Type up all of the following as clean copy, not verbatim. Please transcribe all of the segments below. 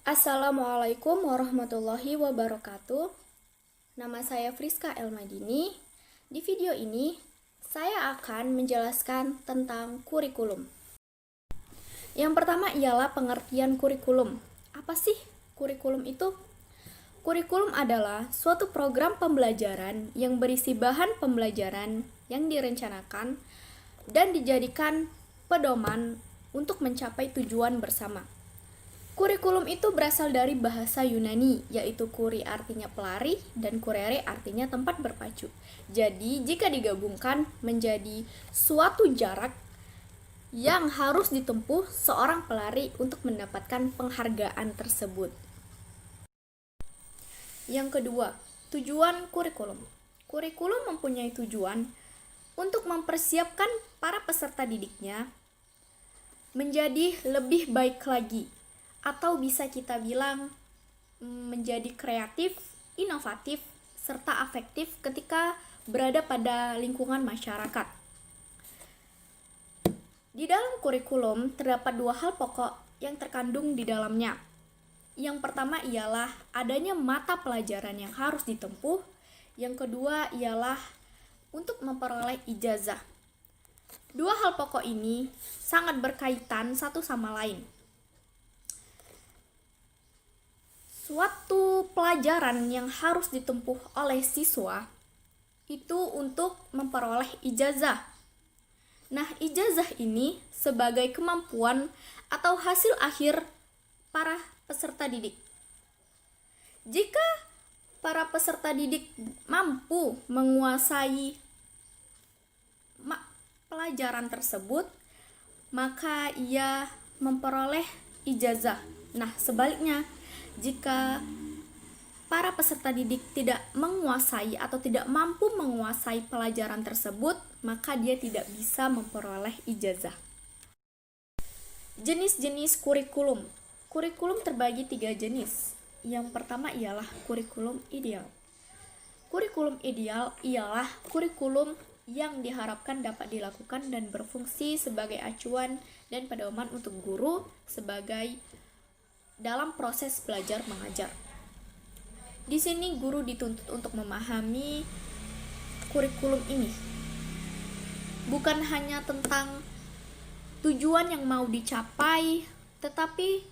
Assalamualaikum warahmatullahi wabarakatuh. Nama saya Friska Elmadini. Di video ini, saya akan menjelaskan tentang kurikulum. Yang pertama ialah pengertian kurikulum. Apa sih kurikulum itu? Kurikulum adalah suatu program pembelajaran yang berisi bahan pembelajaran yang direncanakan dan dijadikan pedoman untuk mencapai tujuan bersama. Kurikulum itu berasal dari bahasa Yunani, yaitu kuri artinya pelari dan kurere artinya tempat berpacu. Jadi, jika digabungkan menjadi suatu jarak yang harus ditempuh seorang pelari untuk mendapatkan penghargaan tersebut. Yang kedua, tujuan kurikulum. Kurikulum mempunyai tujuan untuk mempersiapkan para peserta didiknya menjadi lebih baik lagi, atau bisa kita bilang menjadi kreatif, inovatif, serta afektif ketika berada pada lingkungan masyarakat. Di dalam kurikulum terdapat dua hal pokok yang terkandung di dalamnya. Yang pertama ialah adanya mata pelajaran yang harus ditempuh. Yang kedua ialah untuk memperoleh ijazah. Dua hal pokok ini sangat berkaitan satu sama lain. Suatu pelajaran yang harus ditempuh oleh siswa itu untuk memperoleh ijazah. Nah, ijazah ini sebagai kemampuan atau hasil akhir para peserta didik. Jika para peserta didik mampu menguasai pelajaran tersebut, maka ia memperoleh ijazah. Nah, sebaliknya, jika para peserta didik tidak menguasai atau tidak mampu menguasai pelajaran tersebut, maka dia tidak bisa memperoleh ijazah. Jenis-jenis kurikulum. Kurikulum terbagi 3 jenis. Yang pertama ialah kurikulum ideal. Kurikulum ideal ialah kurikulum yang diharapkan dapat dilakukan dan berfungsi sebagai acuan dan pedoman untuk guru sebagai dalam proses belajar mengajar. Di sini guru dituntut untuk memahami kurikulum ini. Bukan hanya tentang tujuan yang mau dicapai, tetapi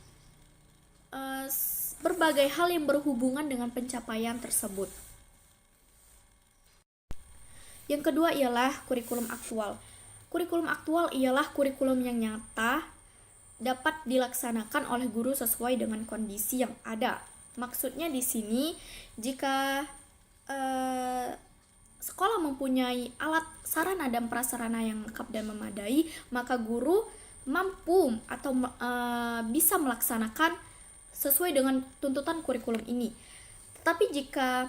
berbagai hal yang berhubungan dengan pencapaian tersebut. Yang kedua ialah kurikulum aktual. Kurikulum aktual ialah kurikulum yang nyata dapat dilaksanakan oleh guru sesuai dengan kondisi yang ada. Maksudnya di sini, jika sekolah mempunyai alat sarana dan prasarana yang lengkap dan memadai, maka guru mampu atau bisa melaksanakan sesuai dengan tuntutan kurikulum ini. Tetapi jika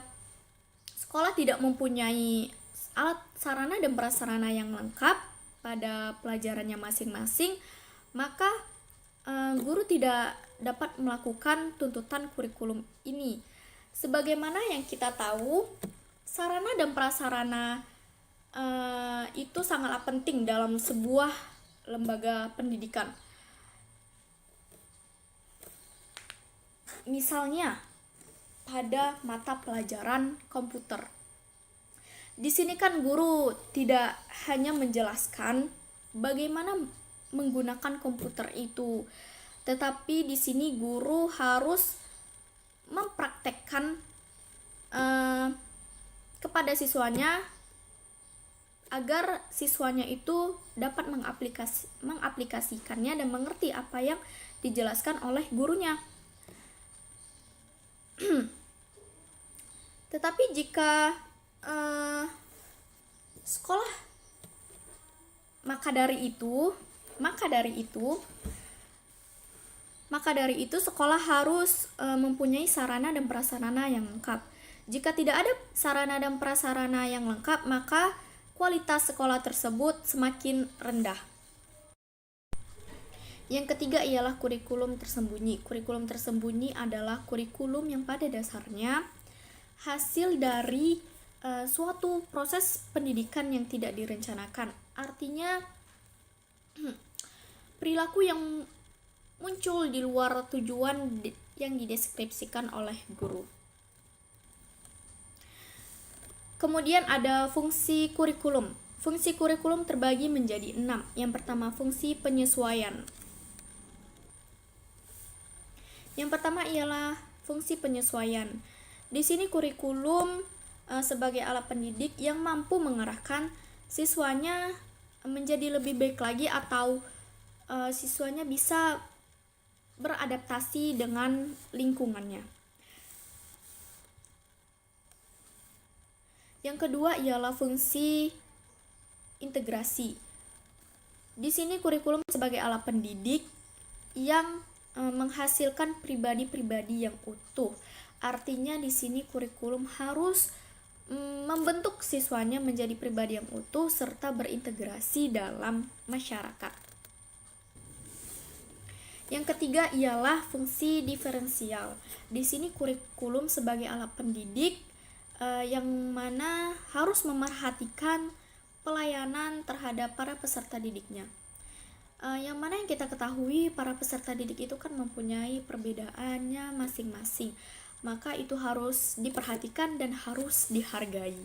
sekolah tidak mempunyai alat sarana dan prasarana yang lengkap pada pelajarannya masing-masing, maka guru tidak dapat melakukan tuntutan kurikulum ini. Sebagaimana yang kita tahu, sarana dan prasarana itu sangatlah penting dalam sebuah lembaga pendidikan. Misalnya, pada mata pelajaran komputer. Di sini kan guru tidak hanya menjelaskan bagaimana menggunakan komputer itu, tetapi di sini guru harus mempraktekkan kepada siswanya agar siswanya itu dapat mengaplikasikannya dan mengerti apa yang dijelaskan oleh gurunya. Tetapi jika sekolah maka dari itu sekolah harus mempunyai sarana dan prasarana yang lengkap. Jika tidak ada sarana dan prasarana yang lengkap, maka kualitas sekolah tersebut semakin rendah. Yang ketiga ialah kurikulum tersembunyi. Kurikulum tersembunyi adalah kurikulum yang pada dasarnya hasil dari suatu proses pendidikan yang tidak direncanakan. Artinya perilaku yang muncul di luar tujuan yang dideskripsikan oleh guru. Kemudian ada fungsi kurikulum. Fungsi kurikulum terbagi menjadi 6. Yang pertama, fungsi penyesuaian. Yang pertama ialah fungsi penyesuaian. Di sini kurikulum sebagai alat pendidik yang mampu mengarahkan siswanya menjadi lebih baik lagi atau siswanya bisa beradaptasi dengan lingkungannya. Yang kedua ialah fungsi integrasi. Di sini kurikulum sebagai alat pendidik yang menghasilkan pribadi-pribadi yang utuh. Artinya di sini kurikulum harus membentuk siswanya menjadi pribadi yang utuh serta berintegrasi dalam masyarakat. Yang ketiga ialah fungsi diferensial. Di sini kurikulum sebagai alat pendidik yang mana harus memerhatikan pelayanan terhadap para peserta didiknya. Yang mana yang kita ketahui para peserta didik itu kan mempunyai perbedaannya masing-masing. Maka itu harus diperhatikan dan harus dihargai.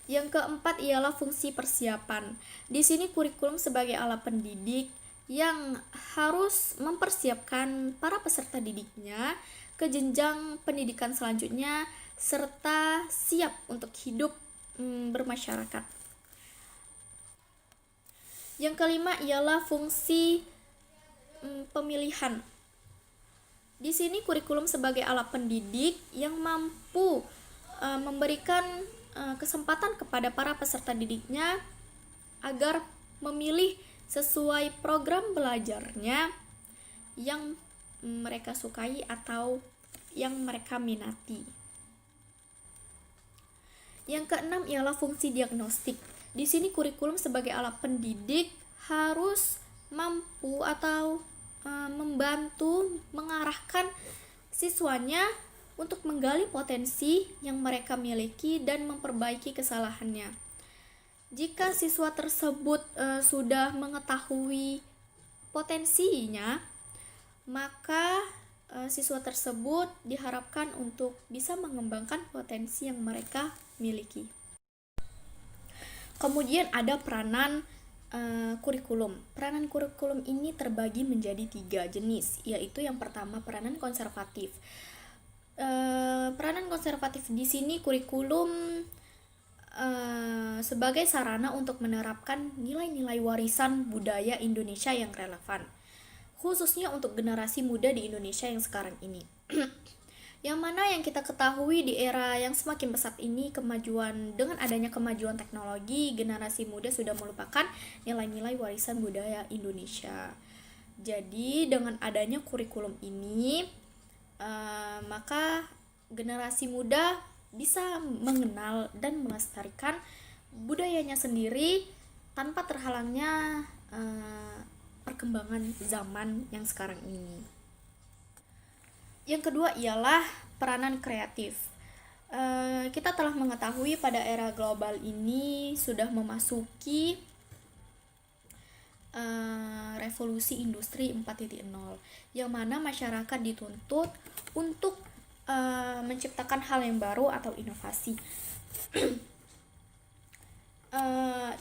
Yang keempat ialah fungsi persiapan. Di sini kurikulum sebagai alat pendidik yang harus mempersiapkan para peserta didiknya ke jenjang pendidikan selanjutnya serta siap untuk hidup bermasyarakat. Yang kelima ialah fungsi pemilihan. Di sini kurikulum sebagai alat pendidik yang mampu memberikan kesempatan kepada para peserta didiknya agar memilih sesuai program belajarnya yang mereka sukai atau yang mereka minati. Yang keenam ialah fungsi diagnostik. Di sini kurikulum sebagai alat pendidik harus mampu atau membantu mengarahkan siswanya untuk menggali potensi yang mereka miliki dan memperbaiki kesalahannya. Jika siswa tersebut sudah mengetahui potensinya, maka siswa tersebut diharapkan untuk bisa mengembangkan potensi yang mereka miliki. Kemudian ada peranan kurikulum. Peranan kurikulum ini terbagi menjadi 3 jenis, yaitu yang pertama peranan konservatif. Peranan konservatif di sini kurikulum sebagai sarana untuk menerapkan nilai-nilai warisan budaya Indonesia yang relevan, khususnya untuk generasi muda di Indonesia yang sekarang ini. Yang mana yang kita ketahui di era yang semakin pesat ini, dengan adanya kemajuan teknologi, generasi muda sudah melupakan nilai-nilai warisan budaya Indonesia. Jadi dengan adanya kurikulum ini, maka generasi muda bisa mengenal dan melestarikan budayanya sendiri tanpa terhalangnya perkembangan zaman yang sekarang ini. Yang kedua ialah peranan kreatif. Kita telah mengetahui pada era global ini sudah memasuki revolusi industri 4.0, yang mana masyarakat dituntut untuk menciptakan hal yang baru atau inovasi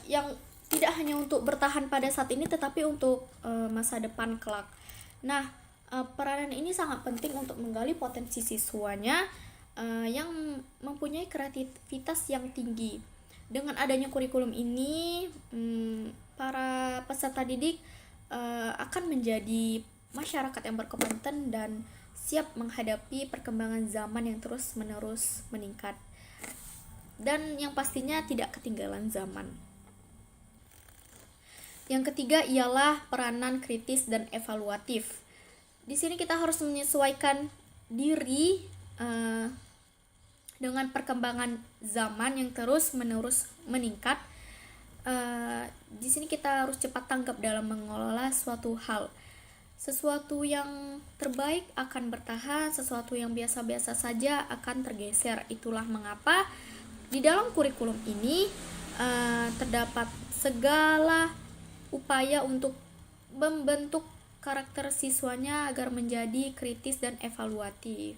yang tidak hanya untuk bertahan pada saat ini tetapi untuk masa depan kelak. Nah, peranan ini sangat penting untuk menggali potensi siswanya yang mempunyai kreativitas yang tinggi. Dengan adanya kurikulum ini, para peserta didik akan menjadi masyarakat yang berkompeten dan siap menghadapi perkembangan zaman yang terus-menerus meningkat, dan yang pastinya tidak ketinggalan zaman. Yang ketiga ialah peranan kritis dan evaluatif. Di sini kita harus menyesuaikan diri dengan perkembangan zaman yang terus-menerus meningkat, di sini kita harus cepat tanggap dalam mengelola suatu hal. Sesuatu yang terbaik akan bertahan, sesuatu yang biasa-biasa saja akan tergeser. Itulah mengapa di dalam kurikulum ini terdapat segala upaya untuk membentuk karakter siswanya agar menjadi kritis dan evaluatif,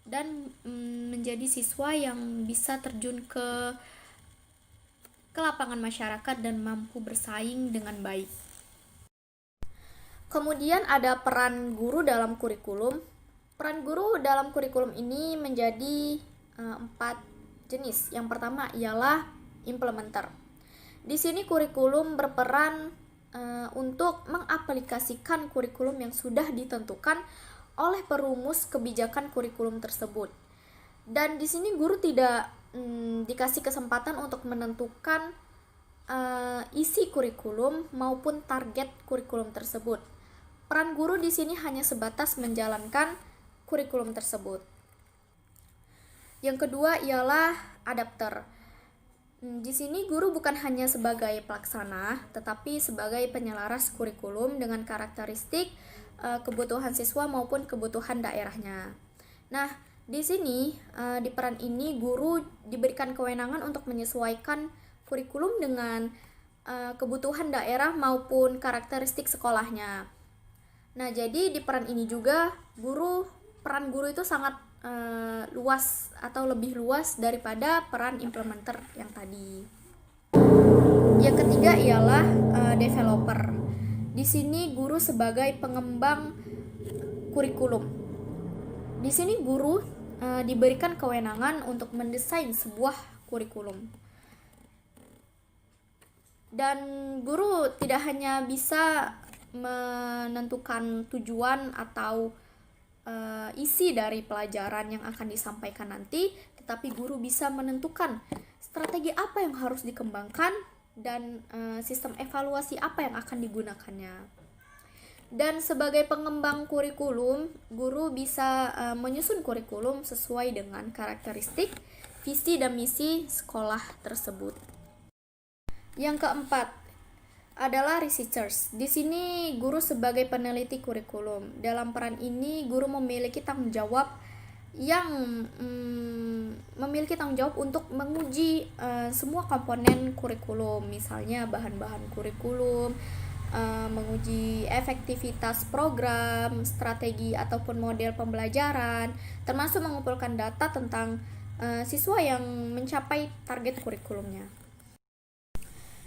dan menjadi siswa yang bisa terjun ke lapangan masyarakat dan mampu bersaing dengan baik. Kemudian ada peran guru dalam kurikulum. Peran guru dalam kurikulum ini menjadi 4 jenis. Yang pertama ialah implementer. Di sini kurikulum berperan untuk mengaplikasikan kurikulum yang sudah ditentukan oleh perumus kebijakan kurikulum tersebut. Dan di sini guru tidak dikasih kesempatan untuk menentukan isi kurikulum maupun target kurikulum tersebut. Peran guru di sini hanya sebatas menjalankan kurikulum tersebut. Yang kedua ialah adapter. Di sini guru bukan hanya sebagai pelaksana, tetapi sebagai penyelaras kurikulum dengan karakteristik kebutuhan siswa maupun kebutuhan daerahnya. Nah, di sini di peran ini guru diberikan kewenangan untuk menyesuaikan kurikulum dengan kebutuhan daerah maupun karakteristik sekolahnya. Nah, jadi di peran ini juga peran guru itu sangat luas atau lebih luas daripada peran implementer yang tadi. Yang ketiga ialah developer. Di sini guru sebagai pengembang kurikulum. Di sini guru diberikan kewenangan untuk mendesain sebuah kurikulum. Dan guru tidak hanya bisa menentukan tujuan atau isi dari pelajaran yang akan disampaikan nanti, tetapi guru bisa menentukan strategi apa yang harus dikembangkan dan sistem evaluasi apa yang akan digunakannya. Dan sebagai pengembang kurikulum, guru bisa menyusun kurikulum sesuai dengan karakteristik, visi dan misi sekolah tersebut. Yang keempat adalah researchers. Di sini guru sebagai peneliti kurikulum. Dalam peran ini guru memiliki tanggung jawab untuk menguji semua komponen kurikulum, misalnya bahan-bahan kurikulum, menguji efektivitas program, strategi ataupun model pembelajaran, termasuk mengumpulkan data tentang siswa yang mencapai target kurikulumnya.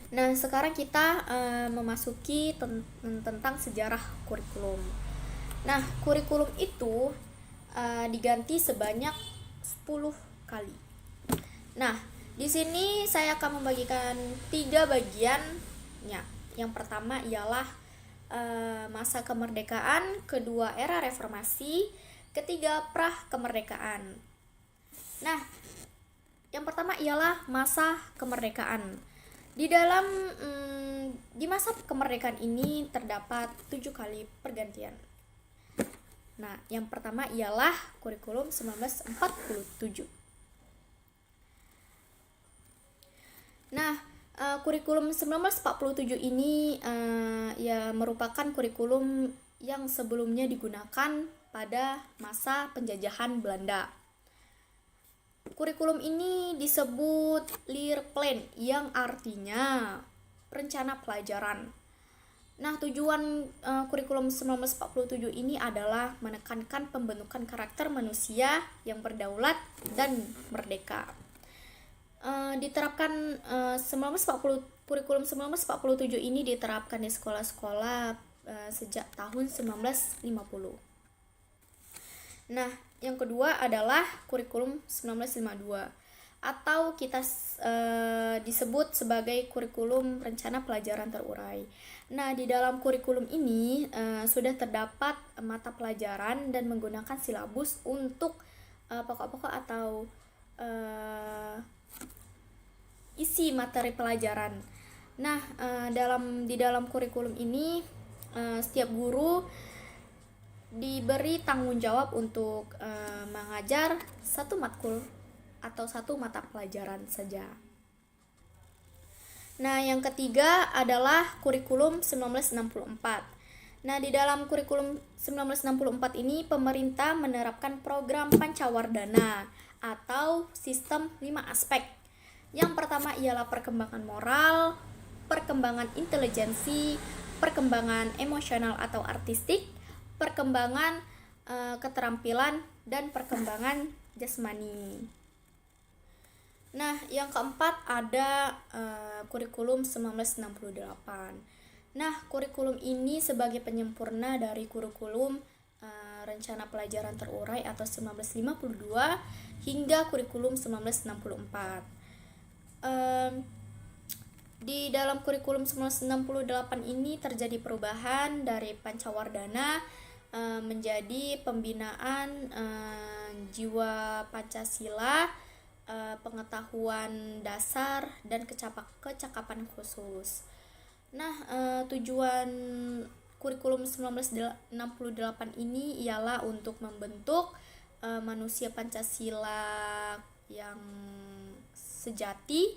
Nah, sekarang kita memasuki tentang sejarah kurikulum. Nah, kurikulum itu diganti sebanyak 10 kali. Nah, di sini saya akan membagikan 3 bagiannya. Yang pertama ialah masa kemerdekaan, kedua era reformasi, ketiga pra kemerdekaan. Nah, yang pertama ialah masa kemerdekaan. Di masa kemerdekaan ini terdapat 7 kali pergantian. Nah, yang pertama ialah kurikulum 1947. Nah, kurikulum 1947 ini merupakan kurikulum yang sebelumnya digunakan pada masa penjajahan Belanda. Kurikulum ini disebut Leerplan yang artinya rencana pelajaran. Nah, tujuan kurikulum 1947 ini adalah menekankan pembentukan karakter manusia yang berdaulat dan merdeka. Kurikulum 1947 ini diterapkan di sekolah-sekolah sejak tahun 1950. Nah, yang kedua adalah kurikulum 1952 atau kita disebut sebagai kurikulum rencana pelajaran terurai. Nah, di dalam kurikulum ini sudah terdapat mata pelajaran dan menggunakan silabus untuk pokok-pokok atau isi materi pelajaran. Nah, di dalam kurikulum ini setiap guru diberi tanggung jawab untuk mengajar satu matkul atau satu mata pelajaran saja. Nah, yang ketiga adalah kurikulum 1964. Nah, di dalam kurikulum 1964 ini pemerintah menerapkan program Pancawardana atau sistem 5 aspek. Yang pertama ialah perkembangan moral, perkembangan intelijensi, perkembangan emosional atau artistik, perkembangan keterampilan, dan perkembangan jasmani. Nah, yang keempat ada kurikulum 1968. Nah, kurikulum ini sebagai penyempurna dari kurikulum rencana pelajaran terurai atau 1952 hingga kurikulum 1964. Di dalam kurikulum 1968 ini terjadi perubahan dari Pancawardana menjadi pembinaan jiwa Pancasila, pengetahuan dasar, dan kecakapan khusus. Nah, tujuan kurikulum 1968 ini ialah untuk membentuk manusia Pancasila yang sejati,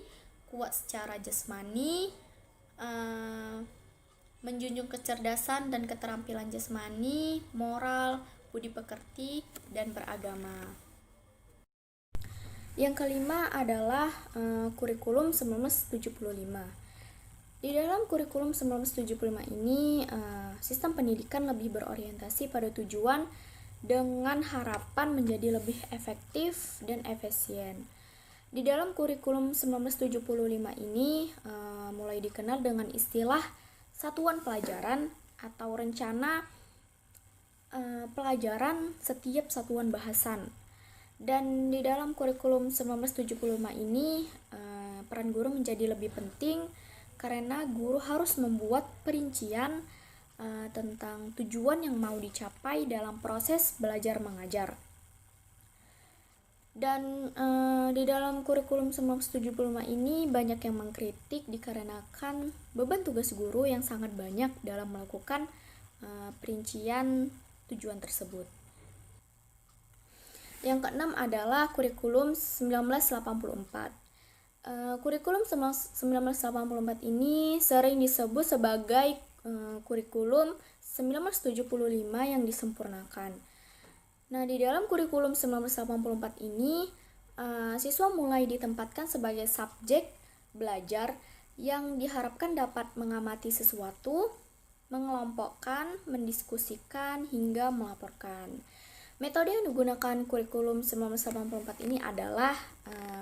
kuat secara jasmani, menjunjung kecerdasan dan keterampilan jasmani, moral, budi pekerti, dan beragama. Yang kelima adalah kurikulum 1975. Di dalam kurikulum 1975 ini, sistem pendidikan lebih berorientasi pada tujuan dengan harapan menjadi lebih efektif dan efisien. Di dalam kurikulum 1975 ini mulai dikenal dengan istilah satuan pelajaran atau rencana pelajaran setiap satuan bahasan. Dan di dalam kurikulum 1975 ini peran guru menjadi lebih penting karena guru harus membuat perincian tentang tujuan yang mau dicapai dalam proses belajar mengajar. Dan di dalam kurikulum 1975 ini banyak yang mengkritik dikarenakan beban tugas guru yang sangat banyak dalam melakukan perincian tujuan tersebut. Yang keenam adalah kurikulum 1984. Kurikulum 1984 ini sering disebut sebagai kurikulum 1975 yang disempurnakan. Nah, di dalam kurikulum 1984 ini siswa mulai ditempatkan sebagai subjek belajar yang diharapkan dapat mengamati sesuatu, mengelompokkan, mendiskusikan, hingga melaporkan. Metode yang digunakan kurikulum 1984 ini adalah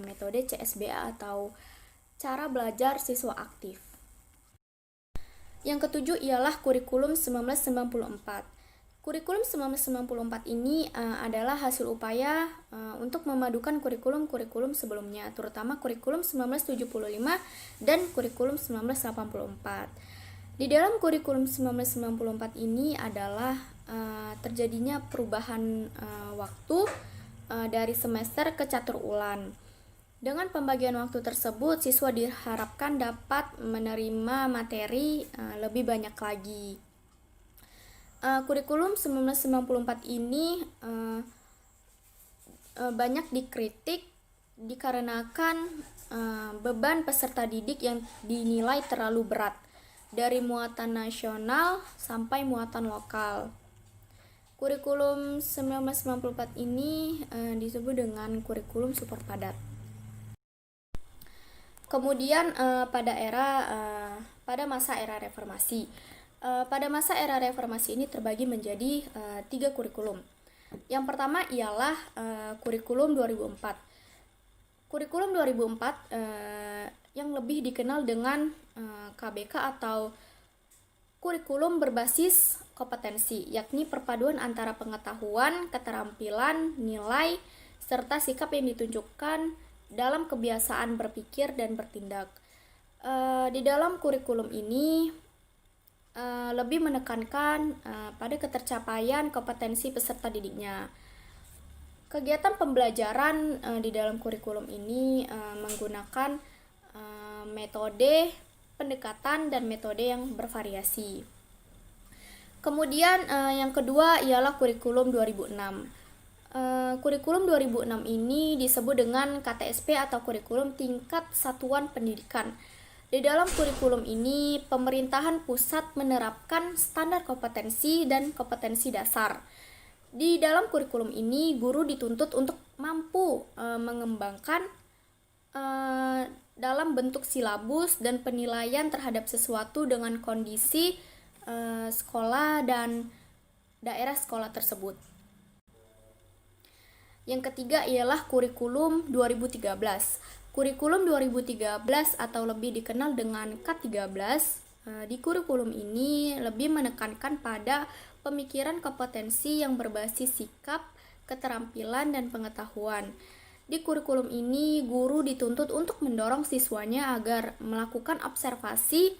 metode CSBA atau cara belajar siswa aktif. Yang ketujuh ialah kurikulum 1994. Kurikulum 1994 ini adalah hasil upaya untuk memadukan kurikulum-kurikulum sebelumnya, terutama kurikulum 1975 dan kurikulum 1984. Di dalam kurikulum 1994 ini adalah terjadinya perubahan waktu dari semester ke catur ulan. Dengan pembagian waktu tersebut, siswa diharapkan dapat menerima materi lebih banyak lagi. Kurikulum 1994 ini banyak dikritik dikarenakan beban peserta didik yang dinilai terlalu berat dari muatan nasional sampai muatan lokal. Kurikulum 1994 ini disebut dengan kurikulum super padat. Kemudian pada masa era reformasi. Pada masa era reformasi ini terbagi menjadi 3 kurikulum. Yang pertama ialah kurikulum 2004. Kurikulum 2004 yang lebih dikenal dengan KBK atau kurikulum berbasis kompetensi, yakni perpaduan antara pengetahuan, keterampilan, nilai, serta sikap yang ditunjukkan dalam kebiasaan berpikir dan bertindak. Di dalam kurikulum ini lebih menekankan pada ketercapaian kompetensi peserta didiknya. Kegiatan pembelajaran di dalam kurikulum ini menggunakan metode pendekatan dan metode yang bervariasi. Kemudian yang kedua ialah kurikulum 2006. Kurikulum 2006 ini disebut dengan KTSP atau kurikulum tingkat satuan pendidikan. Di dalam kurikulum ini, pemerintahan pusat menerapkan standar kompetensi dan kompetensi dasar. Di dalam kurikulum ini, guru dituntut untuk mampu mengembangkan dalam bentuk silabus dan penilaian terhadap sesuatu dengan kondisi sekolah dan daerah sekolah tersebut. Yang ketiga ialah kurikulum 2013. Kurikulum 2013 atau lebih dikenal dengan K13, di kurikulum ini lebih menekankan pada pemikiran kompetensi yang berbasis sikap, keterampilan, dan pengetahuan. Di kurikulum ini, guru dituntut untuk mendorong siswanya agar melakukan observasi,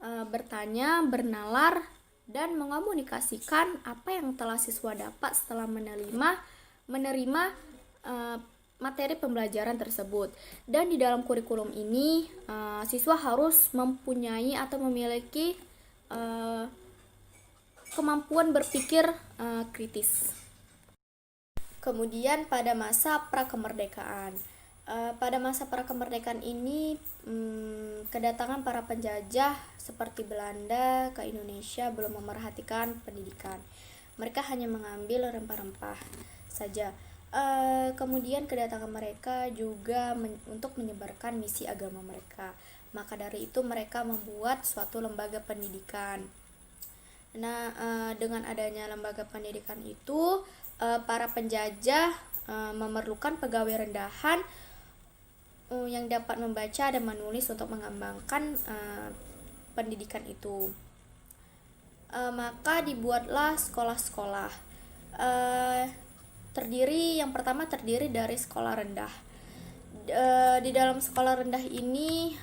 bertanya, bernalar, dan mengomunikasikan apa yang telah siswa dapat setelah menerima materi pembelajaran tersebut. Dan di dalam kurikulum ini, siswa harus mempunyai atau memiliki kemampuan berpikir kritis. Kemudian pada masa prakemerdekaan. Pada masa prakemerdekaan ini, kedatangan para penjajah seperti Belanda ke Indonesia belum memerhatikan pendidikan. Mereka hanya mengambil rempah-rempah saja. Kemudian kedatangan mereka juga untuk menyebarkan misi agama mereka. Maka dari itu mereka membuat suatu lembaga pendidikan. Nah, dengan adanya lembaga pendidikan itu, para penjajah memerlukan pegawai rendahan yang dapat membaca dan menulis untuk mengembangkan pendidikan itu. Maka dibuatlah sekolah-sekolah. Yang pertama terdiri dari sekolah rendah. Di dalam sekolah rendah ini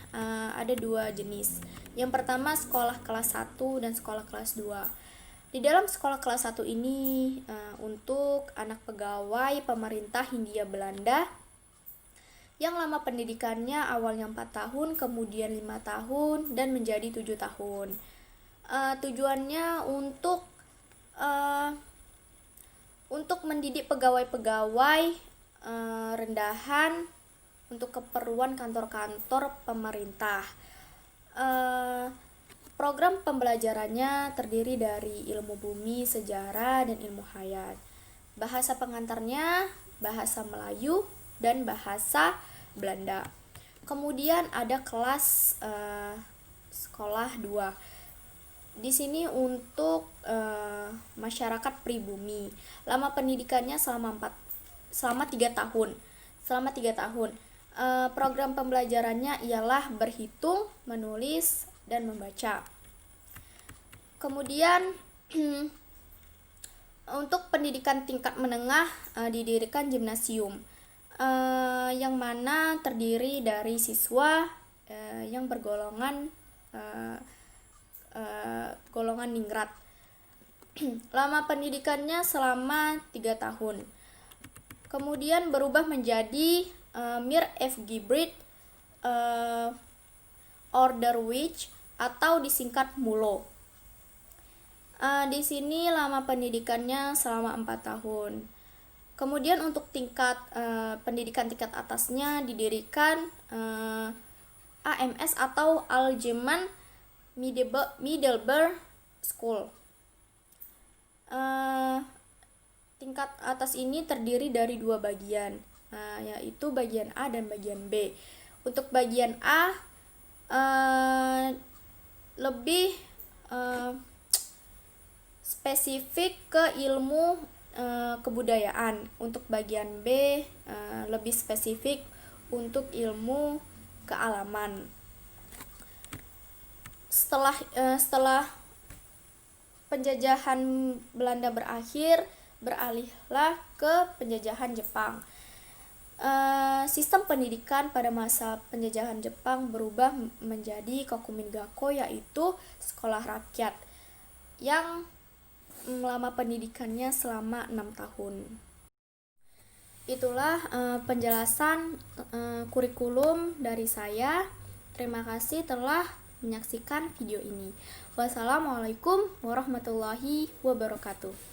ada dua jenis. Yang pertama sekolah kelas 1 dan sekolah kelas 2. Di dalam sekolah kelas 1 ini untuk anak pegawai pemerintah Hindia Belanda yang lama pendidikannya awalnya 4 tahun, kemudian 5 tahun, dan menjadi 7 tahun. Tujuannya untuk mendidik pegawai-pegawai rendahan untuk keperluan kantor-kantor pemerintah. Program pembelajarannya terdiri dari ilmu bumi, sejarah, dan ilmu hayat. Bahasa pengantarnya bahasa Melayu dan bahasa Belanda. Kemudian ada kelas sekolah 2. Di sini untuk masyarakat pribumi. Lama pendidikannya selama 3 tahun. Selama 3 tahun. Program pembelajarannya ialah berhitung, menulis, dan membaca. Kemudian untuk pendidikan tingkat menengah didirikan gimnasium, yang mana terdiri dari siswa yang bergolongan golongan ningrat. Lama pendidikannya selama 3 tahun. Kemudian berubah menjadi Mir F. Gibrit Orderwich atau disingkat MULO. Di sini lama pendidikannya selama 4 tahun. Kemudian untuk tingkat pendidikan tingkat atasnya didirikan AMS atau Algemeen Middelbare School. Tingkat atas ini terdiri dari 2 bagian, yaitu bagian A dan bagian B. Untuk bagian A lebih spesifik ke ilmu kebudayaan. Untuk bagian B lebih spesifik untuk ilmu kealaman. Setelah penjajahan Belanda berakhir, beralihlah ke penjajahan Jepang. Sistem pendidikan pada masa penjajahan Jepang berubah menjadi Kokumin-gakko, yaitu sekolah rakyat yang lama pendidikannya selama 6 tahun. Itulah penjelasan kurikulum dari saya. Terima kasih telah menyaksikan video ini. Wassalamualaikum warahmatullahi wabarakatuh.